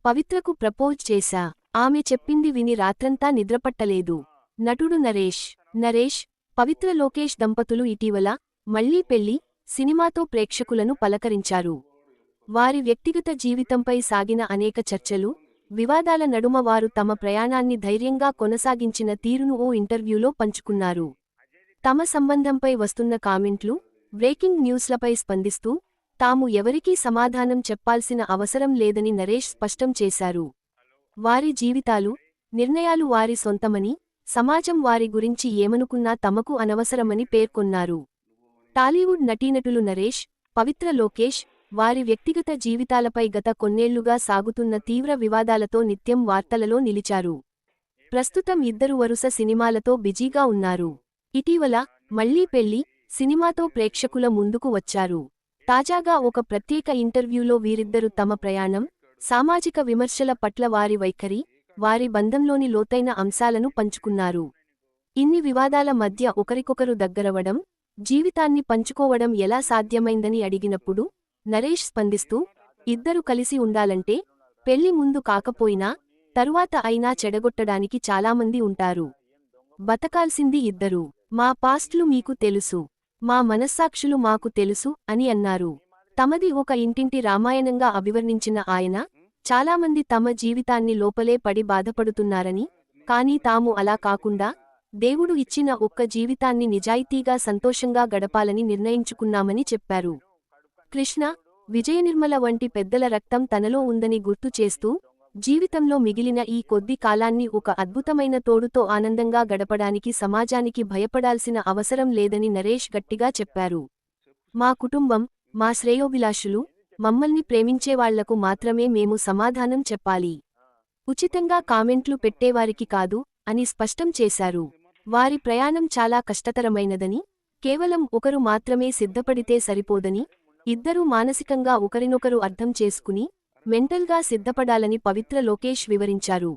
పవిత్రకు propose చేశా. ఆమె చెప్పింది విని రాత్రంతా నిద్రపట్టలేదు. నటుడు నరేష్, పవిత్ర లోకేష్ దంపతులు ఇటీవల మళ్లీ పెళ్లి సినిమాతో ప్రేక్షకులను పలకరించారు. వారి వ్యక్తిగత జీవితంపై సాగిన అనేక చర్చలు, వివాదాల నడుమ వారు తమ ప్రయాణాన్ని ధైర్యంగా కొనసాగించిన తీరును ఓ ఇంటర్వ్యూలో పంచుకున్నారు. తమ సంబంధంపై వస్తున్న కామెంట్లు, బ్రేకింగ్ న్యూస్లపై స్పందిస్తూ తాము ఎవరికీ సమాధానం చెప్పాల్సిన అవసరం లేదని నరేష్ స్పష్టం చేశారు. వారి జీవితాలు, నిర్ణయాలు వారి సొంతమని, సమాజం వారి గురించి ఏమనుకున్నా తమకు అనవసరమని పేర్కొన్నారు. టాలీవుడ్ నటీనటులు నరేష్, పవిత్ర లోకేష్ వారి వ్యక్తిగత జీవితాలపై గత కొన్నేళ్లుగా సాగుతున్న తీవ్ర వివాదాలతో నిత్యం వార్తలలో నిలిచారు. ప్రస్తుతం ఇద్దరు వరుస సినిమాలతో బిజీగా ఉన్నారు. ఇటీవల మళ్లీ పెళ్లి సినిమాతో ప్రేక్షకుల ముందుకు వచ్చారు. తాజాగా ఒక ప్రత్యేక ఇంటర్వ్యూలో వీరిద్దరు తమ ప్రయాణం, సామాజిక విమర్శల పట్ల వారి వైఖరి, వారి బంధంలోని లోతైన అంశాలను పంచుకున్నారు. ఇన్ని వివాదాల మధ్య ఒకరికొకరు దగ్గరవడం, జీవితాన్ని పంచుకోవడం ఎలా సాధ్యమైందని అడిగినప్పుడు నరేష్ స్పందిస్తూ, ఇద్దరు కలిసి ఉండాలంటే పెళ్లి ముందు కాకపోయినా తరువాత అయినా చెడగొట్టడానికి చాలామంది ఉంటారు. బతకాల్సింది ఇద్దరు. మా పాస్ట్లు మీకు తెలుసు, మా మనస్సాక్షులు మాకు తెలుసు అని అన్నారు. తమది ఒక ఇంటింటి రామాయణంగా అభివర్ణించిన ఆయన, చాలామంది తమ జీవితాన్ని లోపలే పడి బాధపడుతున్నారని, కానీ తాము అలా కాకుండా దేవుడు ఇచ్చిన ఒక్క జీవితాన్ని నిజాయితీగా సంతోషంగా గడపాలని నిర్ణయించుకున్నామని చెప్పారు. కృష్ణ, విజయనిర్మల వంటి పెద్దల రక్తం తనలో ఉందని గుర్తు చేస్తూ, జీవితంలో మిగిలిన ఈ కొద్ది కాలాన్ని ఒక అద్భుతమైన తోడుతో ఆనందంగా గడపడానికి సమాజానికి భయపడాల్సిన అవసరం లేదని నరేష్ గట్టిగా చెప్పారు. మా కుటుంబం, మా శ్రేయోభిలాషులు, మమ్మల్ని ప్రేమించేవాళ్లకు మాత్రమే మేము సమాధానం చెప్పాలి. ఉచితంగా కామెంట్లు పెట్టేవారికి కాదు అని స్పష్టం చేశారు. వారి ప్రయాణం చాలా కష్టతరమైనదని, కేవలం ఒకరు మాత్రమే సిద్ధపడితే సరిపోదని, ఇద్దరూ మానసికంగా ఒకరినొకరు అర్థం చేసుకుని మెంటల్గా సిద్ధపడాలని పవిత్ర లోకేష్ వివరించారు.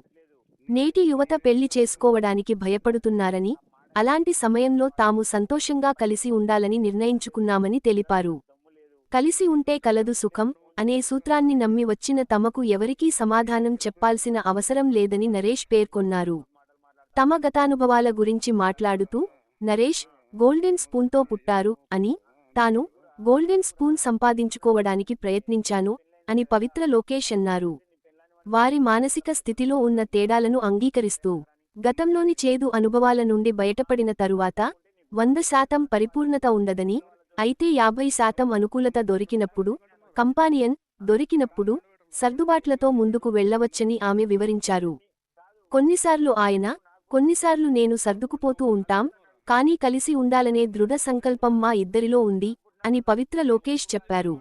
నేటి యువత పెళ్లి చేసుకోవడానికి భయపడుతున్నారని, అలాంటి సమయంలో తాము సంతోషంగా కలిసి ఉండాలని నిర్ణయించుకున్నామని తెలిపారు. కలిసి ఉంటే కలదు సుఖం అనే సూత్రాన్ని నమ్మి వచ్చిన తమకు ఎవరికీ సమాధానం చెప్పాల్సిన అవసరం లేదని నరేష్ పేర్కొన్నారు. తమ గతానుభవాల గురించి మాట్లాడుతూ నరేష్, గోల్డెన్ స్పూన్తో పుట్టారు అని, తాను గోల్డెన్ స్పూన్ సంపాదించుకోవడానికి ప్రయత్నించాను అని పవిత్ర లోకేష్ అన్నారు. వారి మానసిక స్థితిలో ఉన్న తేడాలను అంగీకరిస్తూ, గతంలోని చేదు అనుభవాల నుండి బయటపడిన తరువాత 100% పరిపూర్ణత ఉండదని, అయితే 50% అనుకూలత దొరికినప్పుడు, కంపానియన్ దొరికినప్పుడు సర్దుబాట్లతో ముందుకు వెళ్లవచ్చని ఆమె వివరించారు. కొన్నిసార్లు ఆయన, కొన్నిసార్లు నేను సర్దుకుపోతూ ఉంటాం, కానీ కలిసి ఉండాలనే దృఢ సంకల్పం మా ఇద్దరిలో ఉంది అని పవిత్ర లోకేష్ చెప్పారు.